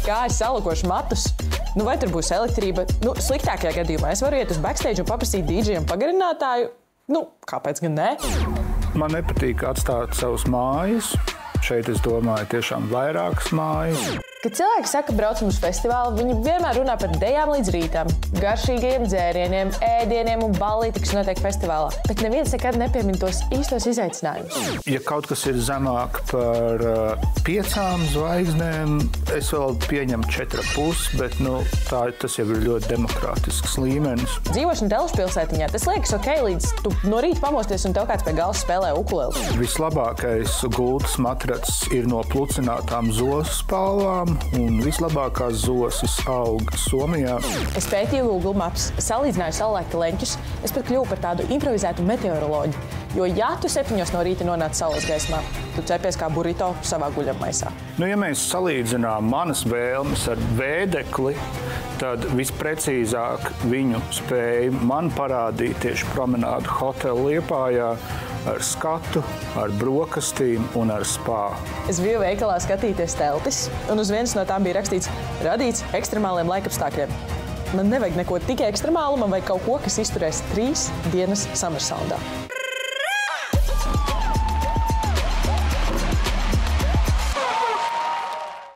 Kā es salikošu matus? Nu, vai tur būs elektrība? Nu, sliktākajā gadījumā es varu iet uz backstage un paprasīt DJam pagarinātāju. Nu, kāpēc gan ne? Man nepatīk atstāt savus mājas. Šeit es domāju tiešām vairākas mājas. Kad cilvēki saka, braucam uz festivālu, viņi vienmēr runā par dejām līdz rītam, garšīgiem dzērieniem, ēdieniem un ballīti, kas notiek festivālā. Bet neviens nekad nepiemin tos īstos izaicinājumus. Ja kaut kas ir zemāk par 5 zvaigznēm, es vēl pieņemu 4,5, bet tas jau ir ļoti demokrātisks līmenis. Dzīvošana Telšpilsētiņā, tas liekas ok, līdz tu no rīta pamosties un tev kāds pie galvas spēlē ukuleli. Vislabākais gultas matrats ir no plucinātām zosu spalvām, un vislabākās zosis aug Somijā. Es pētīju Google Maps, salīdzināju saulaika leņķus, es pat kļuvu par tādu improvizētu meteoroloģu. Jo, ja tu 7 no rīta nonāc saules gaismā, tu cepies kā burrito savā guļammaisā. Ja mēs salīdzinām manas vēlmes ar vēdekli, tad visprecīzāk viņu spēja man parādīt tieši promenādu hotelu Liepājā ar skatu, ar brokastīm un ar spā. Es biju veikalā skatīties teltis, un uz vienas no tām bija rakstīts radīts ekstremāliem laikapstākļiem. Man nevajag neko tik ekstremālu, man vajag kaut ko, kas izturēs 3 dienas Summersoundā.